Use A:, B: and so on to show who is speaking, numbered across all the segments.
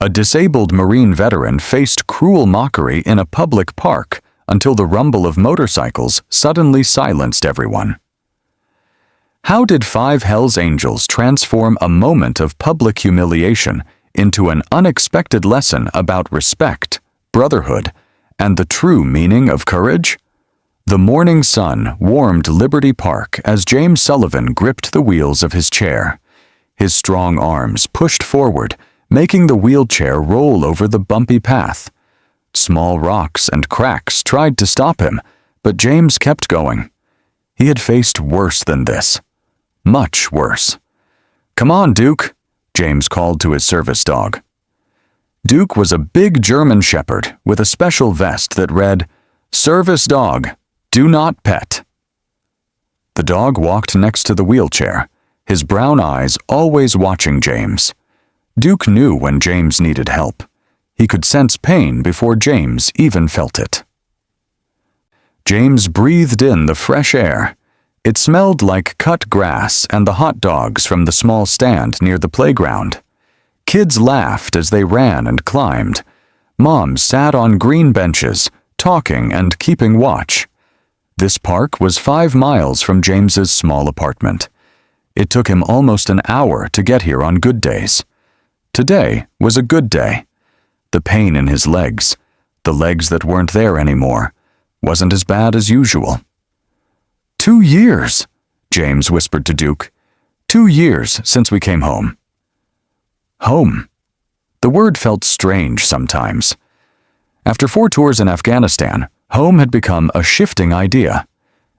A: A disabled Marine veteran faced cruel mockery in a public park until the rumble of motorcycles suddenly silenced everyone. How did 5 Hells Angels transform a moment of public humiliation into an unexpected lesson about respect, brotherhood, and the true meaning of courage? The morning sun warmed Liberty Park as James Sullivan gripped the wheels of his chair. His strong arms pushed forward, making the wheelchair roll over the bumpy path. Small rocks and cracks tried to stop him, but James kept going. He had faced worse than this. Much worse. "Come on, Duke," James called to his service dog. Duke was a big German shepherd with a special vest that read, "Service dog, do not pet." The dog walked next to the wheelchair, his brown eyes always watching James. Duke knew when James needed help. He could sense pain before James even felt it. James breathed in the fresh air. It smelled like cut grass and the hot dogs from the small stand near the playground. Kids laughed as they ran and climbed. Moms sat on green benches, talking and keeping watch. This park was 5 miles from James's small apartment. It took him almost an hour to get here on good days. Today was a good day. The pain in his legs, the legs that weren't there anymore, wasn't as bad as usual. 2 years, James whispered to Duke. 2 years since we came home. Home. The word felt strange sometimes. After 4 tours in Afghanistan, home had become a shifting idea.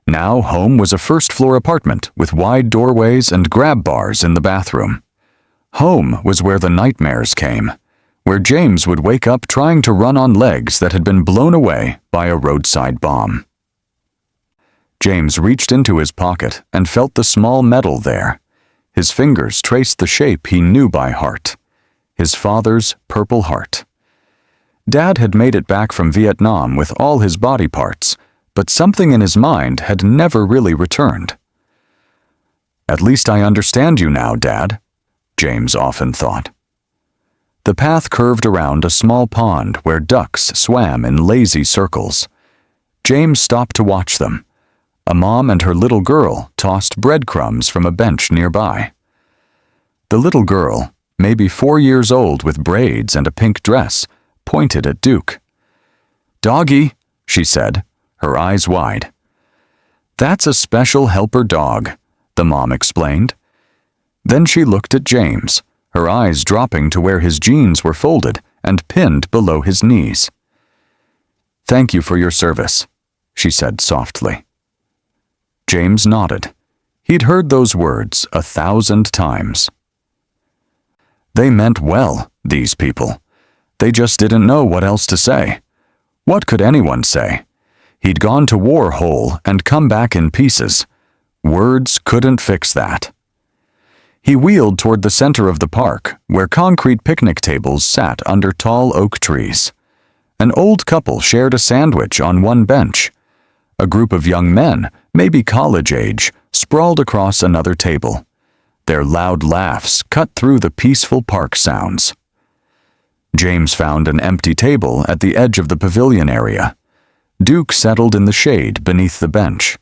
A: Now home was a first-floor apartment with wide doorways and grab bars in the bathroom. Home was where the nightmares came, where James would wake up trying to run on legs that had been blown away by a roadside bomb. James reached into his pocket and felt the small medal there. His fingers traced the shape he knew by heart. His father's Purple Heart. Dad had made it back from Vietnam with all his body parts, but something in his mind had never really returned. "At least I understand you now, Dad," James often thought. The path curved around a small pond where ducks swam in lazy circles. James stopped to watch them. A mom and her little girl tossed breadcrumbs from a bench nearby. The little girl, maybe 4 years old with braids and a pink dress, pointed at Duke. "Doggy," she said, her eyes wide. "That's a special helper dog," the mom explained. Then she looked at James, her eyes dropping to where his jeans were folded and pinned below his knees. "Thank you for your service," she said softly. James nodded. He'd heard those words 1,000 times. They meant well, these people. They just didn't know what else to say. What could anyone say? He'd gone to war whole and come back in pieces. Words couldn't fix that. He wheeled toward the center of the park, where concrete picnic tables sat under tall oak trees. An old couple shared a sandwich on one bench. A group of young men, maybe college age, sprawled across another table. Their loud laughs cut through the peaceful park sounds. James found an empty table at the edge of the pavilion area. Duke settled in the shade beneath the bench.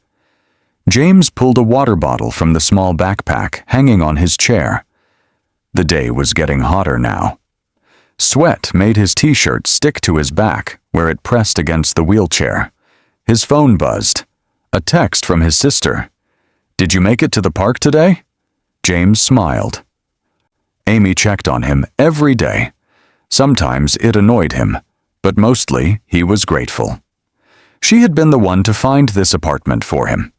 A: James pulled a water bottle from the small backpack hanging on his chair. The day was getting hotter now. Sweat made his t-shirt stick to his back, where it pressed against the wheelchair. His phone buzzed. A text from his sister. "Did you make it to the park today?" James smiled. Amy checked on him every day. Sometimes it annoyed him, but mostly he was grateful. She had been the one to find this apartment for him.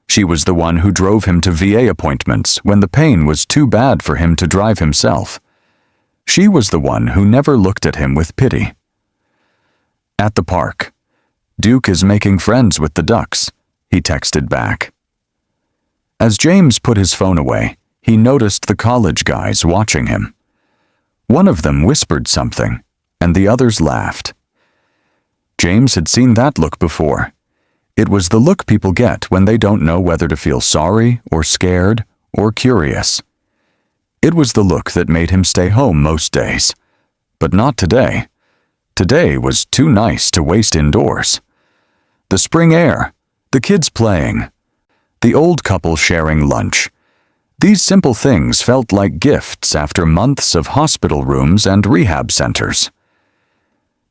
A: She was the one who drove him to VA appointments when the pain was too bad for him to drive himself. She was the one who never looked at him with pity. At the park, "Duke is making friends with the ducks," he texted back. As James put his phone away, he noticed the college guys watching him. One of them whispered something, and the others laughed. James had seen that look before. It was the look people get when they don't know whether to feel sorry or scared or curious. It was the look that made him stay home most days. But not today. Today was too nice to waste indoors. The spring air, the kids playing, the old couple sharing lunch. These simple things felt like gifts after months of hospital rooms and rehab centers.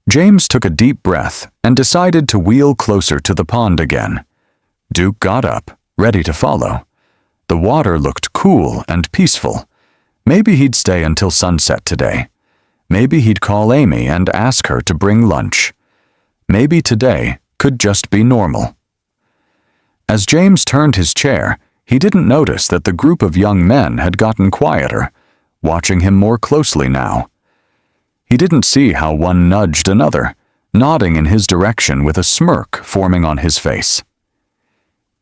A: James took a deep breath and decided to wheel closer to the pond again. Duke got up, ready to follow. The water looked cool and peaceful. Maybe he'd stay until sunset today. Maybe he'd call Amy and ask her to bring lunch. Maybe today could just be normal. As James turned his chair, he didn't notice that the group of young men had gotten quieter, watching him more closely now. He didn't see how one nudged another, nodding in his direction with a smirk forming on his face.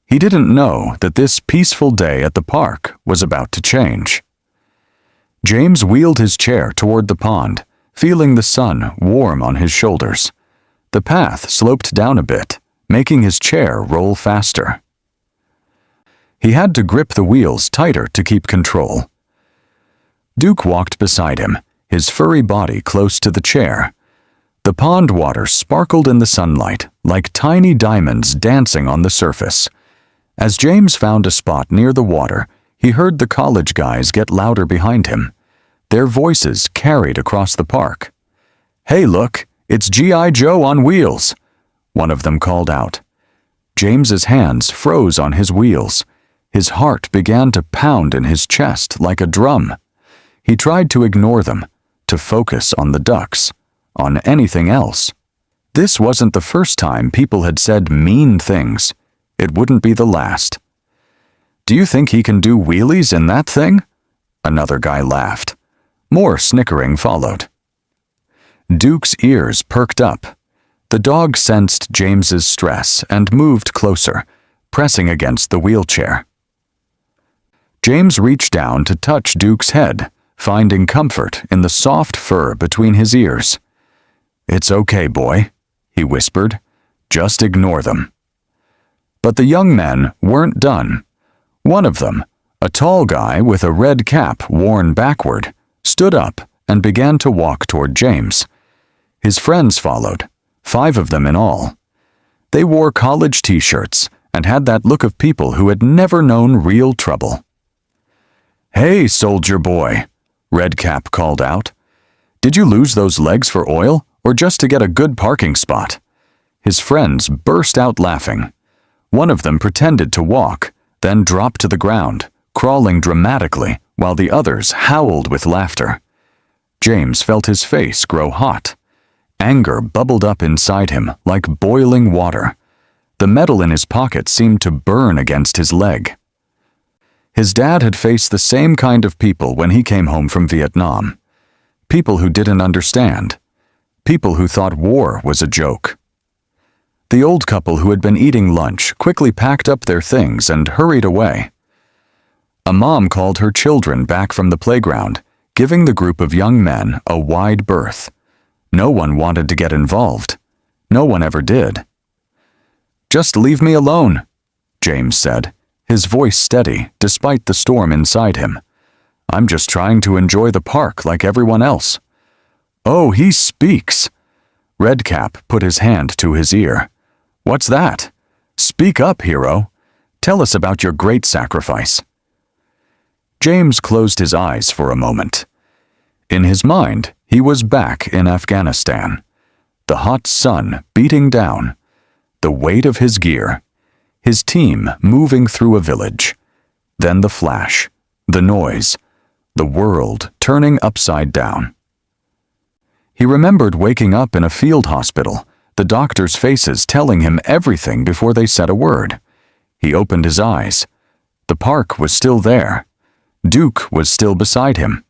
A: He didn't know that this peaceful day at the park was about to change. James wheeled his chair toward the pond, feeling the sun warm on his shoulders. The path sloped down a bit, making his chair roll faster. He had to grip the wheels tighter to keep control. Duke walked beside him, his furry body close to the chair. The pond water sparkled in the sunlight, like tiny diamonds dancing on the surface. As James found a spot near the water, he heard the college guys get louder behind him. Their voices carried across the park. "Hey, look, it's G.I. Joe on wheels," one of them called out. James's hands froze on his wheels. His heart began to pound in his chest like a drum. He tried to ignore them, to focus on the ducks, on anything else. This wasn't the first time people had said mean things. It wouldn't be the last. "Do you think he can do wheelies in that thing?" Another guy laughed. More snickering followed. Duke's ears perked up. The dog sensed James's stress and moved closer, pressing against the wheelchair. James reached down to touch Duke's head, finding comfort in the soft fur between his ears. "It's okay, boy," he whispered. "Just ignore them." But the young men weren't done. One of them, a tall guy with a red cap worn backward, stood up and began to walk toward James. His friends followed, 5 of them in all. They wore college t-shirts and had that look of people who had never known real trouble. "Hey, soldier boy," Redcap called out. "Did you lose those legs for oil or just to get a good parking spot?" His friends burst out laughing. One of them pretended to walk, then dropped to the ground, crawling dramatically, while the others howled with laughter. James felt his face grow hot. Anger bubbled up inside him like boiling water. The metal in his pocket seemed to burn against his leg. His dad had faced the same kind of people when he came home from Vietnam. People who didn't understand. People who thought war was a joke. The old couple who had been eating lunch quickly packed up their things and hurried away. A mom called her children back from the playground, giving the group of young men a wide berth. No one wanted to get involved. No one ever did. "Just leave me alone," James said, his voice steady despite the storm inside him. "I'm just trying to enjoy the park like everyone else." "Oh, he speaks." Redcap put his hand to his ear. "What's that? Speak up, hero. Tell us about your great sacrifice." James closed his eyes for a moment. In his mind, he was back in Afghanistan. The hot sun beating down, the weight of his gear, his team moving through a village. Then the flash, the noise, the world turning upside down. He remembered waking up in a field hospital, the doctors' faces telling him everything before they said a word. He opened his eyes. The park was still there. Duke was still beside him.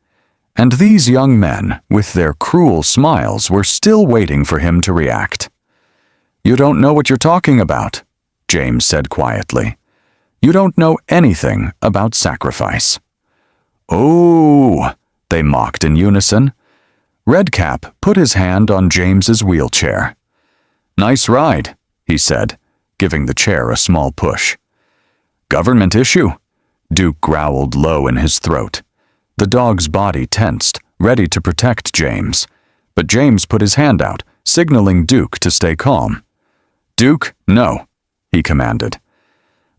A: And these young men, with their cruel smiles, were still waiting for him to react. "You don't know what you're talking about," James said quietly. "You don't know anything about sacrifice." "Oh," they mocked in unison. Redcap put his hand on James's wheelchair. "Nice ride," he said, giving the chair a small push. "Government issue," Duke growled low in his throat. The dog's body tensed, ready to protect James. but James put his hand out, signaling Duke to stay calm. "Duke, no," he commanded.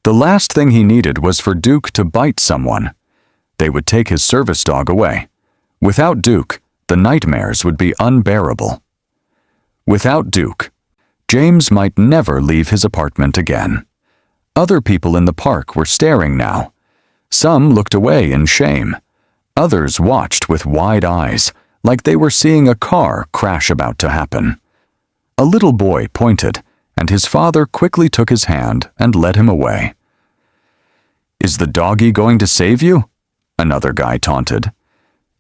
A: The last thing he needed was for Duke to bite someone. They would take his service dog away. Without Duke, the nightmares would be unbearable. Without Duke, James might never leave his apartment again. Other people in the park were staring now. Some looked away in shame. Others watched with wide eyes, like they were seeing a car crash about to happen. A little boy pointed, and his father quickly took his hand and led him away. "Is the doggy going to save you?" another guy taunted.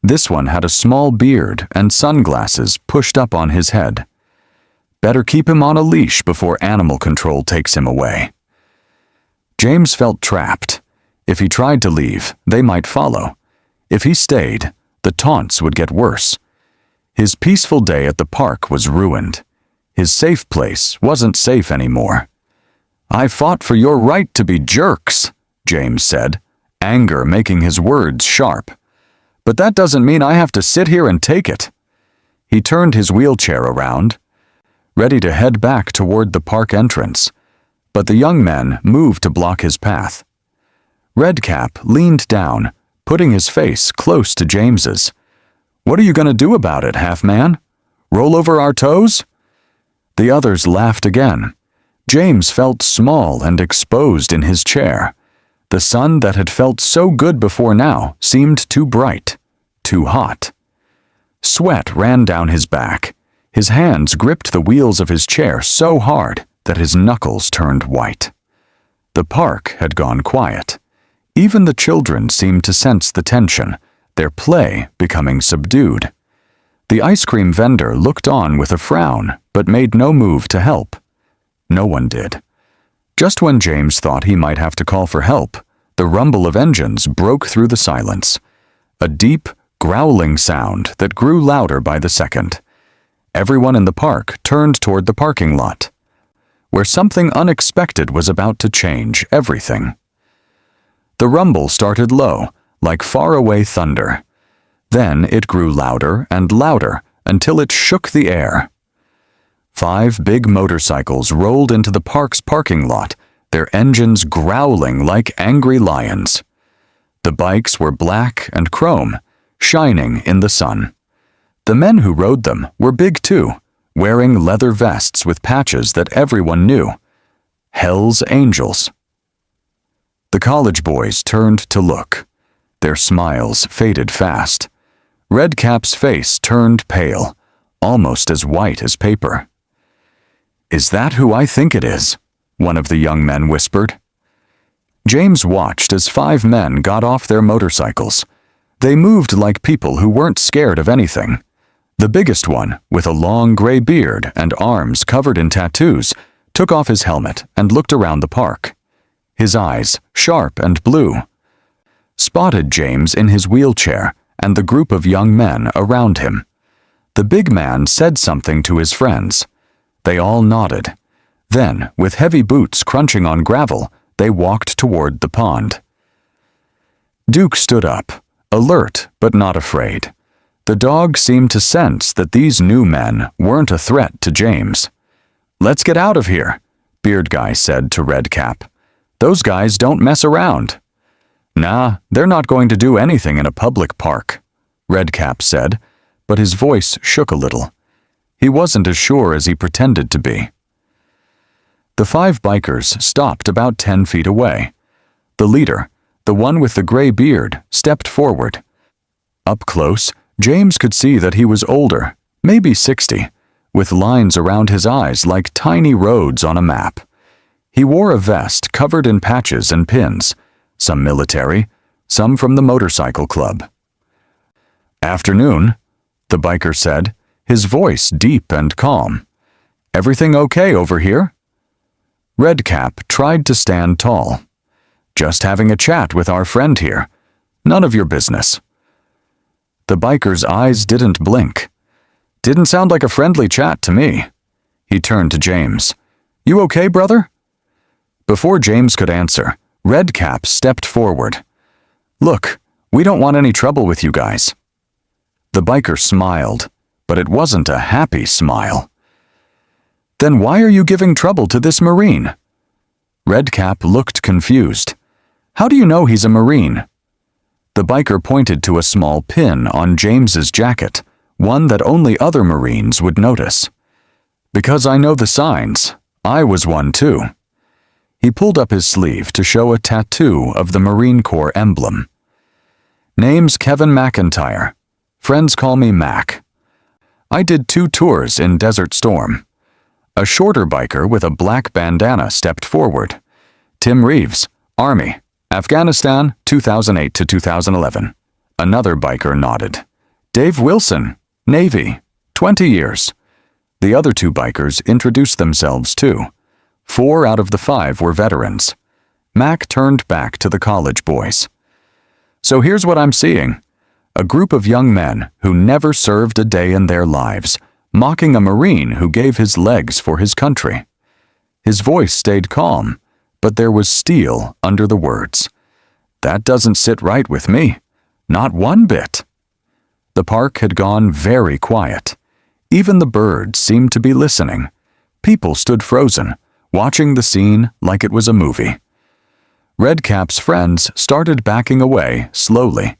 A: This one had a small beard and sunglasses pushed up on his head. Better keep him on a leash before animal control takes him away. James felt trapped. If he tried to leave, they might follow. If he stayed, the taunts would get worse. His peaceful day at the park was ruined. His safe place wasn't safe anymore. "I fought for your right to be jerks," James said, anger making his words sharp. "But that doesn't mean I have to sit here and take it." He turned his wheelchair around, ready to head back toward the park entrance, but the young men moved to block his path. Redcap leaned down, putting his face close to James's. "What are you going to do about it, half-man? Roll over our toes?" The others laughed again. James felt small and exposed in his chair. The sun that had felt so good before now seemed too bright, too hot. Sweat ran down his back. His hands gripped the wheels of his chair so hard that his knuckles turned white. The park had gone quiet. Even the children seemed to sense the tension, their play becoming subdued. The ice cream vendor looked on with a frown, but made no move to help. No one did. Just when James thought he might have to call for help, the rumble of engines broke through the silence. A deep, growling sound that grew louder by the second. Everyone in the park turned toward the parking lot, where something unexpected was about to change everything. The rumble started low, like faraway thunder. Then it grew louder and louder until it shook the air. 5 big motorcycles rolled into the park's parking lot, their engines growling like angry lions. The bikes were black and chrome, shining in the sun. The men who rode them were big too, wearing leather vests with patches that everyone knew. Hell's Angels. The college boys turned to look. Their smiles faded fast. Redcap's face turned pale, almost as white as paper. "Is that who I think it is?" one of the young men whispered. James watched as 5 men got off their motorcycles. They moved like people who weren't scared of anything. The biggest one, with a long gray beard and arms covered in tattoos, took off his helmet and looked around the park. His eyes, sharp and blue, spotted James in his wheelchair and the group of young men around him. The big man said something to his friends. They all nodded. Then, with heavy boots crunching on gravel, they walked toward the pond. Duke stood up, alert but not afraid. The dog seemed to sense that these new men weren't a threat to James. "Let's get out of here," Beard Guy said to Redcap. "Those guys don't mess around." "Nah, they're not going to do anything in a public park," Redcap said, but his voice shook a little. He wasn't as sure as he pretended to be. The 5 bikers stopped about 10 feet away. The leader, the one with the gray beard, stepped forward. Up close, James could see that he was older, maybe 60, with lines around his eyes like tiny roads on a map. He wore a vest covered in patches and pins, some military, some from the motorcycle club. "Afternoon," the biker said, his voice deep and calm. "Everything okay over here?" Redcap tried to stand tall. "Just having a chat with our friend here. None of your business." The biker's eyes didn't blink. "Didn't sound like a friendly chat to me." He turned to James. "You okay, brother?" Before James could answer, Redcap stepped forward. "Look, we don't want any trouble with you guys." The biker smiled. but it wasn't a happy smile. "Then why are you giving trouble to this Marine?" Redcap looked confused. "How do you know he's a Marine?" The biker pointed to a small pin on James's jacket, one that only other Marines would notice. "Because I know the signs. I was one too." He pulled up his sleeve to show a tattoo of the Marine Corps emblem. "Name's Kevin McIntyre. Friends call me Mac. I did 2 tours in Desert Storm." A shorter biker with a black bandana stepped forward. "Tim Reeves, Army, Afghanistan, 2008 to 2011. Another biker nodded. "Dave Wilson, Navy, 20 years. The other 2 bikers introduced themselves too. 4 out of the 5 were veterans. Mac turned back to the college boys. "So here's what I'm seeing. A group of young men who never served a day in their lives, mocking a Marine who gave his legs for his country." His voice stayed calm, but there was steel under the words. "That doesn't sit right with me. Not one bit." The park had gone very quiet. Even the birds seemed to be listening. People stood frozen, watching the scene like it was a movie. Redcap's friends started backing away slowly.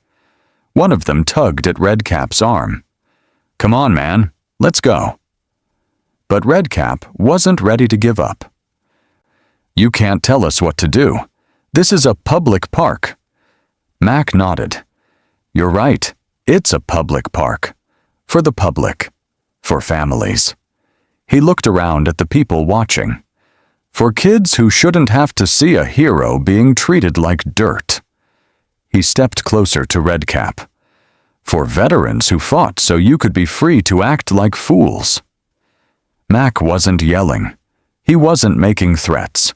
A: One of them tugged at Redcap's arm. "Come on, man, let's go." But Redcap wasn't ready to give up. "You can't tell us what to do. This is a public park." Mac nodded. "You're right. It's a public park. For the public. For families." He looked around at the people watching. For kids who shouldn't have to see a hero being treated like dirt. He stepped closer to Redcap. For veterans who fought so you could be free to act like fools. Mac wasn't yelling. He wasn't making threats.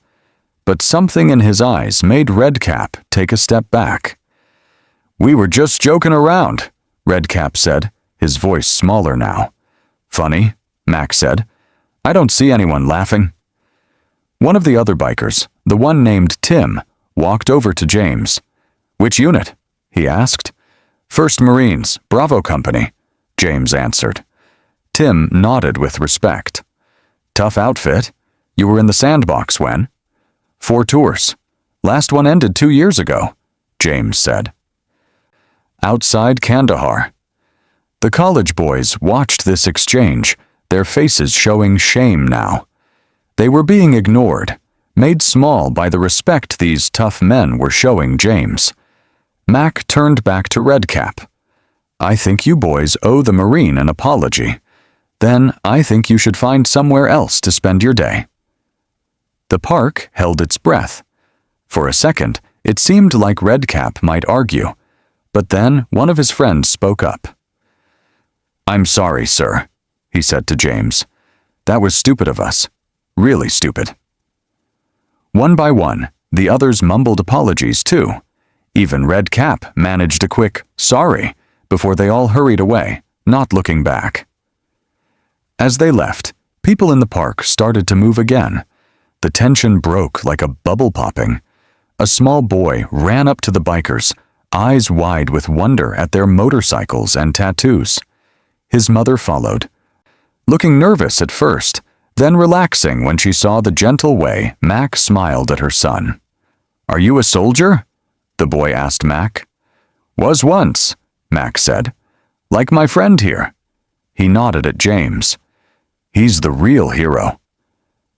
A: But something in his eyes made Redcap take a step back. "We were just joking around," Redcap said, his voice smaller now. "Funny," Mac said. "I don't see anyone laughing." One of the other bikers, the one named Tim, walked over to James. "Which unit?" he asked. "First Marines, Bravo Company," James answered. Tim nodded with respect. "Tough outfit. You were in the sandbox when?" "4 tours. Last one ended 2 years ago," James said. Outside Kandahar. The college boys watched this exchange, their faces showing shame now. They were being ignored, made small by the respect these tough men were showing James. Mac turned back to Redcap. "I think you boys owe the Marine an apology. Then I think you should find somewhere else to spend your day." The park held its breath. For a second, it seemed like Redcap might argue, but then one of his friends spoke up. "I'm sorry, sir," he said to James. "That was stupid of us. Really stupid." One by one, the others mumbled apologies too. Even Redcap managed a quick "sorry" before they all hurried away, not looking back. As they left, people in the park started to move again. The tension broke like a bubble popping. A small boy ran up to the bikers, eyes wide with wonder at their motorcycles and tattoos. His mother followed, looking nervous at first, then relaxing when she saw the gentle way Mac smiled at her son. "Are you a soldier?" the boy asked Mac. "Was once," Mac said. "Like my friend here." He nodded at James. "He's the real hero."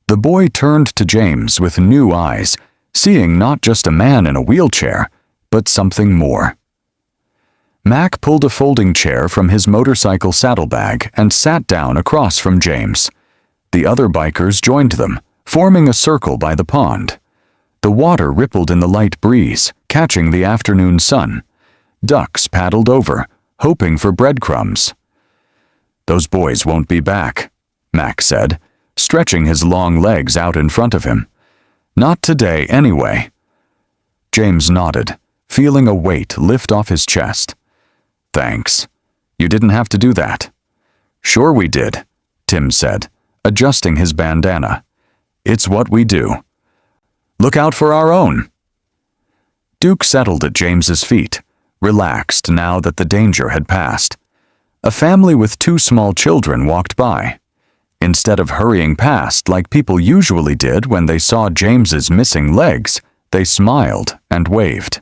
A: The boy turned to James with new eyes, seeing not just a man in a wheelchair, but something more. Mac pulled a folding chair from his motorcycle saddlebag and sat down across from James. The other bikers joined them, forming a circle by the pond. The water rippled in the light breeze, catching the afternoon sun. Ducks paddled over, hoping for breadcrumbs. "Those boys won't be back," Mac said, stretching his long legs out in front of him. "Not today, anyway." James nodded, feeling a weight lift off his chest. "Thanks. You didn't have to do that." "Sure we did," Tim said, adjusting his bandana. "It's what we do. Look out for our own." Duke settled at James's feet, relaxed now that the danger had passed. A family with 2 small children walked by. Instead of hurrying past like people usually did when they saw James's missing legs, they smiled and waved.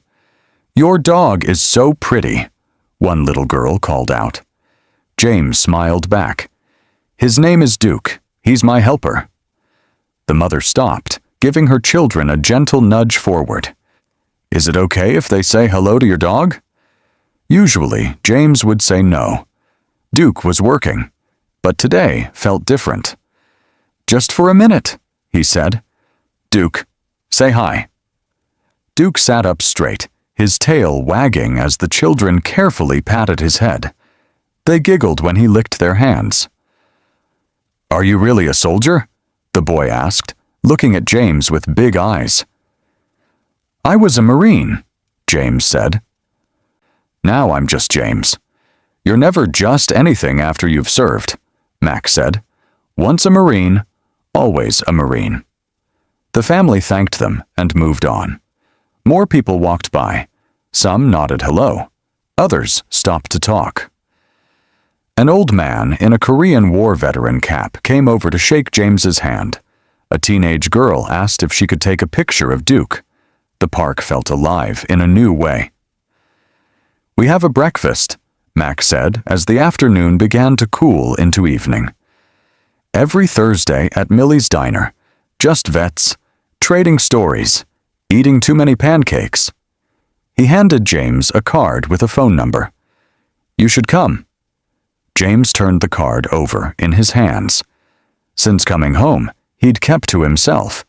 A: "Your dog is so pretty," one little girl called out. James smiled back. "His name is Duke. He's my helper." The mother stopped, giving her children a gentle nudge forward. "Is it okay if they say hello to your dog?" Usually, James would say no. Duke was working, but today felt different. "Just for a minute," he said. "Duke, say hi." Duke sat up straight, his tail wagging as the children carefully patted his head. They giggled when he licked their hands. "Are you really a soldier?" the boy asked, looking at James with big eyes. "I was a Marine," James said. "Now I'm just James. You're never just anything after you've served," Mac said. "Once a Marine, always a Marine." The family thanked them and moved on. More people walked by. Some nodded hello. Others stopped to talk. An old man in a Korean War veteran cap came over to shake James's hand. A teenage girl asked if she could take a picture of Duke. The park felt alive in a new way. "We have a breakfast," Mac said as the afternoon began to cool into evening. "Every Thursday at Millie's Diner. Just vets, trading stories, eating too many pancakes." He handed James a card with a phone number. "You should come." James turned the card over in his hands. Since coming home, he'd kept to himself.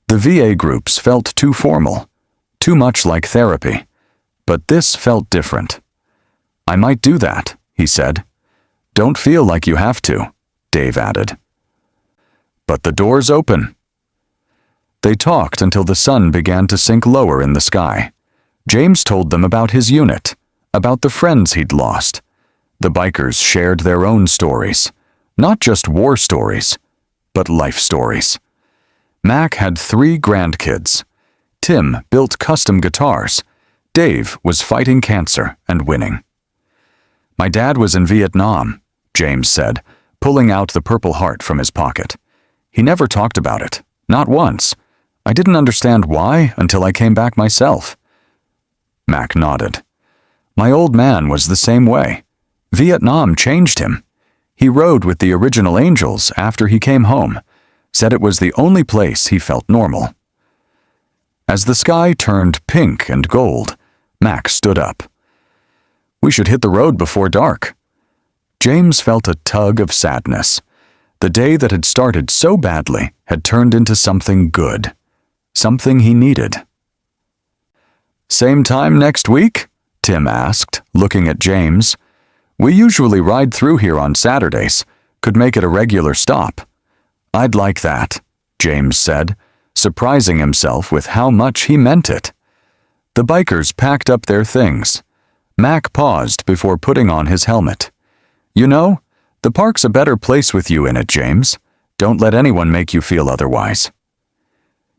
A: The VA groups felt too formal, too much like therapy. But this felt different. "I might do that," he said. "Don't feel like you have to," Dave added. "But the door's open." They talked until the sun began to sink lower in the sky. James told them about his unit, about the friends he'd lost. The bikers shared their own stories, not just war stories, but life stories. Mac had 3 grandkids. Tim built custom guitars. Dave was fighting cancer and winning. "My dad was in Vietnam," James said, pulling out the Purple Heart from his pocket. "He never talked about it, not once. I didn't understand why until I came back myself." Mac nodded. "My old man was the same way. Vietnam changed him. He rode with the original Angels after he came home, said it was the only place he felt normal." As the sky turned pink and gold, Mac stood up. "We should hit the road before dark." James felt a tug of sadness. The day that had started so badly had turned into something good, something he needed. "Same time next week?" Tim asked, looking at James. "We usually ride through here on Saturdays. Could make it a regular stop." "I'd like that," James said, surprising himself with how much he meant it. The bikers packed up their things. Mac paused before putting on his helmet. "You know, the park's a better place with you in it, James. Don't let anyone make you feel otherwise."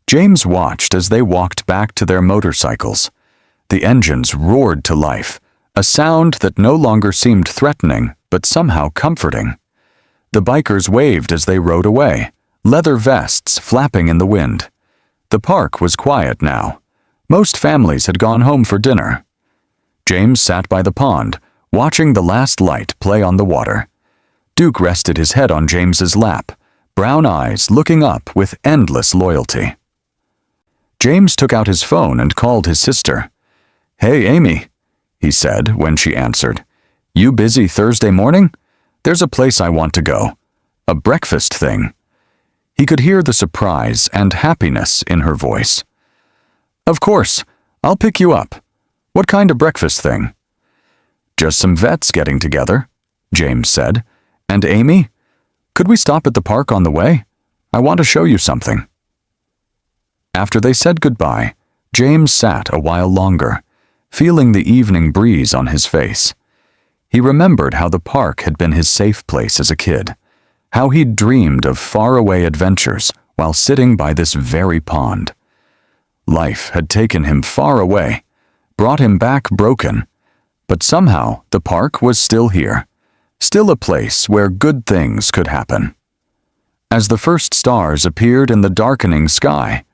A: James watched as they walked back to their motorcycles. The engines roared to life, a sound that no longer seemed threatening, but somehow comforting. The bikers waved as they rode away, leather vests flapping in the wind. The park was quiet now. Most families had gone home for dinner. James sat by the pond, watching the last light play on the water. Duke rested his head on James's lap, brown eyes looking up with endless loyalty. James took out his phone and called his sister. "Hey, Amy," he said when she answered. "You busy Thursday morning? There's a place I want to go. A breakfast thing." He could hear the surprise and happiness in her voice. "Of course, I'll pick you up. What kind of breakfast thing?" "Just some vets getting together," James said. "And Amy? Could we stop at the park on the way? I want to show you something." After they said goodbye, James sat a while longer, feeling the evening breeze on his face. He remembered how the park had been his safe place as a kid, how he'd dreamed of faraway adventures while sitting by this very pond. Life had taken him far away, brought him back broken, but somehow the park was still here, Still a place where good things could happen. As the first stars appeared in the darkening sky,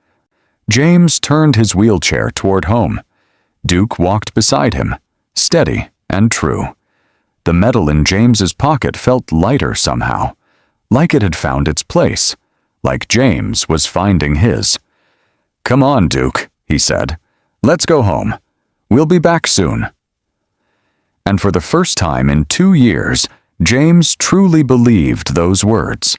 A: James turned his wheelchair toward home. Duke walked beside him, steady and true. The metal in James's pocket felt lighter somehow, like it had found its place, like James was finding his. "Come on, Duke," he said. "Let's go home. We'll be back soon." And for the first time in 2 years, James truly believed those words.